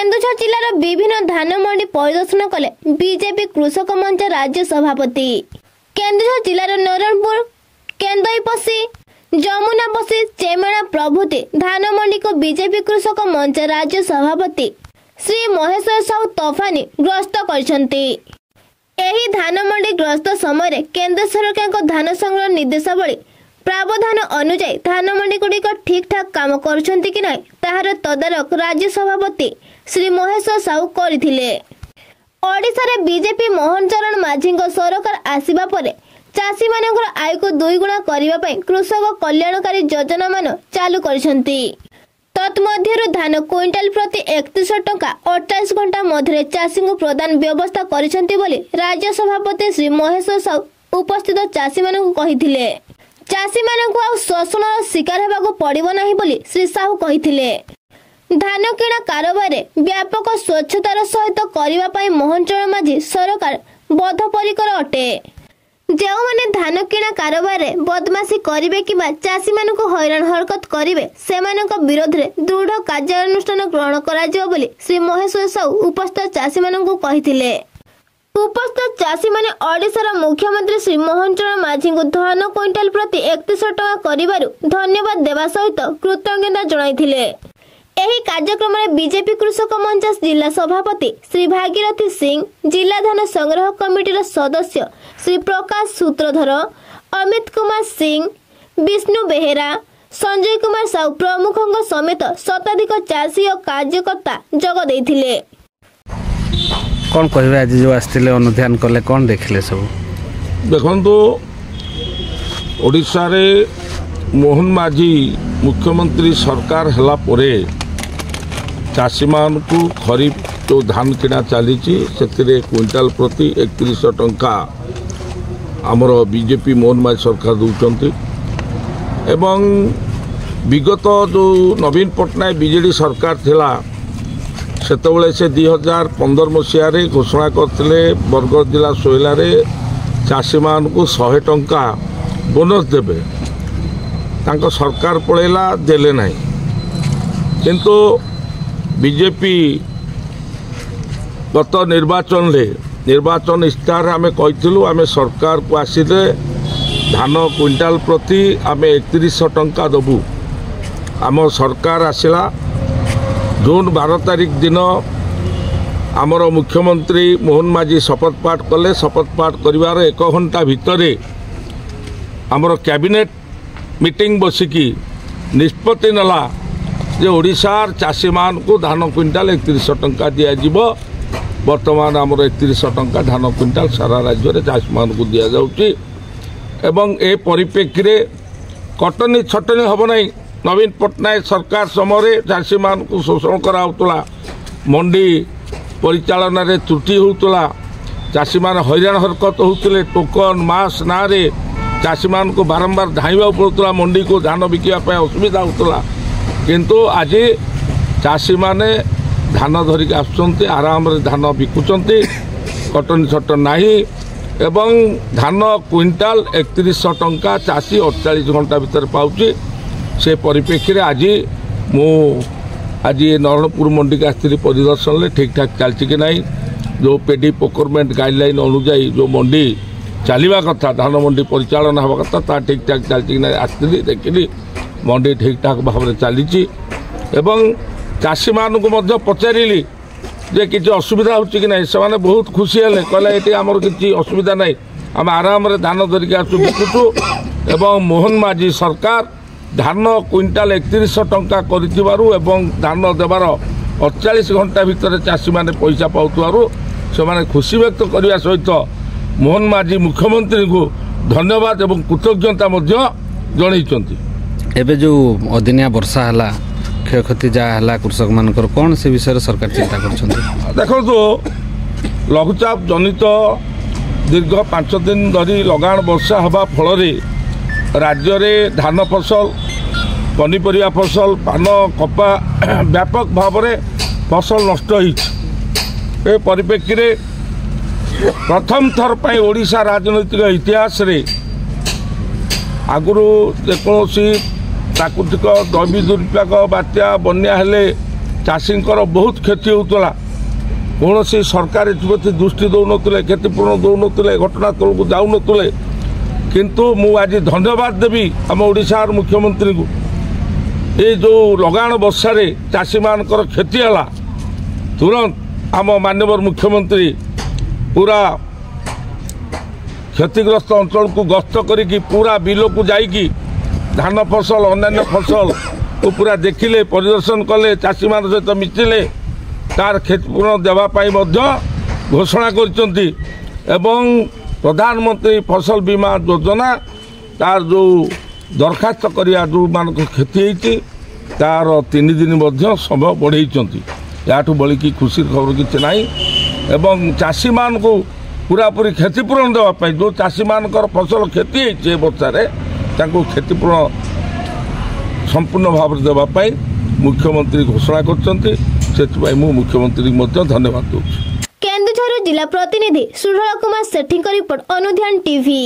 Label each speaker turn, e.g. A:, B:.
A: केन्दुझर जिलार विभिन्न धान मंडी परिदर्शन कले बीजेपी कृषक मंच राज्य सभापति। केन्दुझर जिलार नरणपुर, केन्दईपसी, जमुनापसी, चेमेणा प्रभृति धान मंडी को बीजेपी कृषक मंच राज्य सभापति श्री महेश्वर साहू तोफानी ग्रस्त करछंती। एही धान मंडी ग्रस्त समय केंद्र सरकार धान संग्रह निर्देशावली प्रावधान अनुଯାୟୀ धान मंडी गुड़िक ठीक ठाक काम करुछंती कि नहीं ताहार तदारक राज्य सभापति श्री महेश्वर साहू करथिले। ओडिशा रे बीजेपी मोहन चरण माझी सरकार आसीबा परे चाषी मानकर आय को 2 गुणा करिबा पई कृषक कल्याणकारी योजना मान चालू करिसंती। तत्मध्यरु धान क्विंटाल प्रति 3100 टंका 48 घंटा मध्य चाषी को प्रदान व्यवस्था करिसंती बोली राज्य सभापति श्री महेश्वर साहू उपस्थित चाषी मानक कहिथिले। चाषी मानक शोषण शिकार हेबाको पड़िबो नाही बोली श्री साहू कहिथिले। धान किणा कारोबार व्यापक स्वच्छतार सहित करिबा पई मोहन चरण माझी सरकार बद्धपरिकर अटे। जो माने धान किणा कारोबार बदमाशी करिवे किबा चाषी मानक हैरान हरकत करिवे सेमानक विरोध रे दृढ़ कार्यानुष्ठान ग्रहण कराजियो बोली श्री महेश्वर साहू उपस्थित चाषी मानक कहिथिले। उपस्थित चाषी माने ओडिशार मुख्यमंत्री श्री मोहन चरण माझी को धान क्विंटाल प्रति 3100 टका करिबारु धन्यवाद देवा सहित कृतज्ञता जणाइथिले। एही कार्यक्रम में बीजेपी कृषक मंच जिला सभापति श्री भागीरथी सिंह, जिला धान संग्रह कमिटीर सदस्य श्री प्रकाश सूत्रधर, अमित कुमार सिंह, विष्णु बेहेरा, संजय कुमार साहू प्रमुखों समेत शताधिक चाषी और कार्यकर्ता जोग देथिले।
B: कौन कहबे आज जो आस्तिले अनुध्यान कले कौन देखले सब
C: देखंतु ओडिशा रे मोहन माझी मुख्यमंत्री सरकार हला परे चाषी मान को खरीफ जो धान किना चली से क्विंटाल प्रति 3100 टंका आमर बीजेपी मोहन माझी सरकार दौरान एवं विगत जो नवीन पट्टनायक बीजेडी सरकार थिला सेतबले से 2015 मसीह घोषणा करते बरगढ़ जिला सोयला चाषी मान को 100 टंका बोनस देवे तांको सरकार पड़ेला देले नहीं किंतु बीजेपी गत निर्वाचन इस्तार आम कहीलु आम सरकार को आसिले धान क्विंटाल प्रति आम 3100 टंका दबू। आम सरकार आसला जून 12 तारिख दिन आमर मुख्यमंत्री मोहन माझी शपथ पाठ कले। शपथ पाठ करिवार 1 घंटा भितरे आमर कैबिनेट मीटिंग बसिकी निष्पत्ति नला जे ओडिशार चाषी मान को धान क्विंटाल 3100 टंका दिया जिवो। वर्तमान आमर 3100 टंका धान क्विंटाल सारा राज्य रे चाषी मान को दिया जाउची एवं ए परिप्रेक्षी कटनी छटनी हब नहीं। नवीन पट्टनायक सरकार समय चाषी मान को शोषण कराउतला, मंडी परिचालन रे त्रुटि होउतला, चाषी मान हैरान हरकत होउतले, टोकन मास ना रे चाषी मान को बारंबार धाइबा पड़ुतला, मंडी को धान बिकिया पे असुविधा होउतला। किंतु आज चाषी माने धान धरिक आसुचंती, आराम रे धान बिकुचंती, कटनी छटन नाही एवं धान क्विंटाल 3100 टंका चाषी 48 घंटा भीतर पाउची। से परिप्रेक्षी आज नरणपुर मंडी का स्थिति परिदर्शन ले ठीक ठाक चलती कि नहीं, जो पेडी प्रोक्योरमेंट गाइडलाइन अनुଯାୟୀ जो मंडी चलवा कथा धान मंडी परिचालन हवा कथा ता ठीक ठाक चलती कि नहीं आसती देखिली मंडी ठीक ठाक भाव में चली एवं चाषी मान को पचारि जे किसी असुविधा होची कि नहीं से बहुत खुशी हेले कहले ये आमर किसी असुविधा नहीं आम आराम रे धान धरिक आसु बिकुचु एवं मोहन माझी सरकार धान क्विंटाल 3100 टंका करिथिबारु एवं धान देवार 48 घंटा भितर चाषी माने पैसा पाउथबारु से माने खुशी व्यक्त करने सहित मोहन माझी मुख्यमंत्री को धन्यवाद एवं कृतज्ञता जनइचंती।
B: एबे जो अदिनिया वर्षा हला क्षयक्षति जहाँ है कृषक मानकर कौन से विषय सरकार चिंता कर
C: देखो लघुचाप जनित दीर्घ 5 दिन धरी लगाण वर्षा हवा फल राज्य में धान फसल पनीपरिया फसल पान कपा व्यापक भाव में फसल नष्ट हो परिप्रेक्षी प्रथम थर पर ओडिशा राजनैतिक इतिहास रे आगुरी जेकोसी प्राकृतिक दैवी दुर्विपाक बात्या बन्या हेले ଚାଷୀଙ୍କର ବହୁତ କ୍ଷତି ହେଉଥିଲା। କୌଣସି ସରକାର ଏଥିପ୍ରତି ଦୃଷ୍ଟି ଦେଉନଥିଲେ, କ୍ଷତିପୂରଣ ଦେଉନଥିଲେ, ଘଟଣାସ୍ଥଳକୁ ଯାଉନଥିଲେ। କିନ୍ତୁ ମୁଁ ଆଜି ଧନ୍ୟବାଦ ଦେବି ଆମ ଓଡ଼ିଶାର ମୁଖ୍ୟମନ୍ତ୍ରୀଙ୍କୁ। ଏ ଯେଉଁ ଲଗାଣ ବର୍ଷାରେ ଚାଷୀମାନଙ୍କର କ୍ଷତି ହେଲା, ତୁରନ୍ତ ଆମ ମାନ୍ୟବର ମୁଖ୍ୟମନ୍ତ୍ରୀ ପୁରା କ୍ଷତିଗ୍ରସ୍ତ ଅଞ୍ଚଳକୁ ଗସ୍ତ କରିକି ପୁରା ବିଲକୁ ଯାଇକି ଧାନ ଫସଲ ଅନ୍ୟାନ୍ୟ ଫସଲକୁ ପୁରା ଦେଖିଲେ, ପରିଦର୍ଶନ କଲେ, ଚାଷୀମାନଙ୍କ ସହିତ ମିଶିଲେ, ତାର କ୍ଷତିପୂରଣ ଦେବା ପାଇଁ ମଧ୍ୟ ଘୋଷଣା କରିଛନ୍ତି। ଏବଂ ପ୍ରଧାନମନ୍ତ୍ରୀ ଫସଲ ବୀମା ଯୋଜନା ତାର ଯେଉଁ ଦରଖାସ୍ତ କରିବା ଯେଉଁମାନଙ୍କ କ୍ଷତି ହେଇଛି ତାର 3 ଦିନ ମଧ୍ୟ ସମୟ ବଢ଼େଇଛନ୍ତି। ଏହାଠୁ ବଳିକି ଖୁସିର ଖବର କିଛି ନାହିଁ। ଏବଂ ଚାଷୀମାନଙ୍କୁ ପୁରାପୁରି କ୍ଷତିପୂରଣ ଦେବା ପାଇଁ ଯେଉଁ ଚାଷୀମାନଙ୍କର ଫସଲ କ୍ଷତି ହେଇଛି ଏ ବର୍ଷାରେ ତାଙ୍କୁ କ୍ଷତିପୂରଣ ସମ୍ପୂର୍ଣ୍ଣ ଭାବରେ ଦେବା ପାଇଁ ମୁଖ୍ୟମନ୍ତ୍ରୀ ଘୋଷଣା କରିଛନ୍ତି। ସେଥିପାଇଁ ମୁଁ ମୁଖ୍ୟମନ୍ତ୍ରୀଙ୍କୁ ମଧ୍ୟ ଧନ୍ୟବାଦ ଦେଉଛି।
A: କେନ୍ଦୁଝର ଜିଲ୍ଲା ପ୍ରତିନିଧି ସୁରଳ କୁମାର ସେଠୀଙ୍କ ରିପୋର୍ଟ ଅନୁଧ୍ୟାନ ଟିଭି।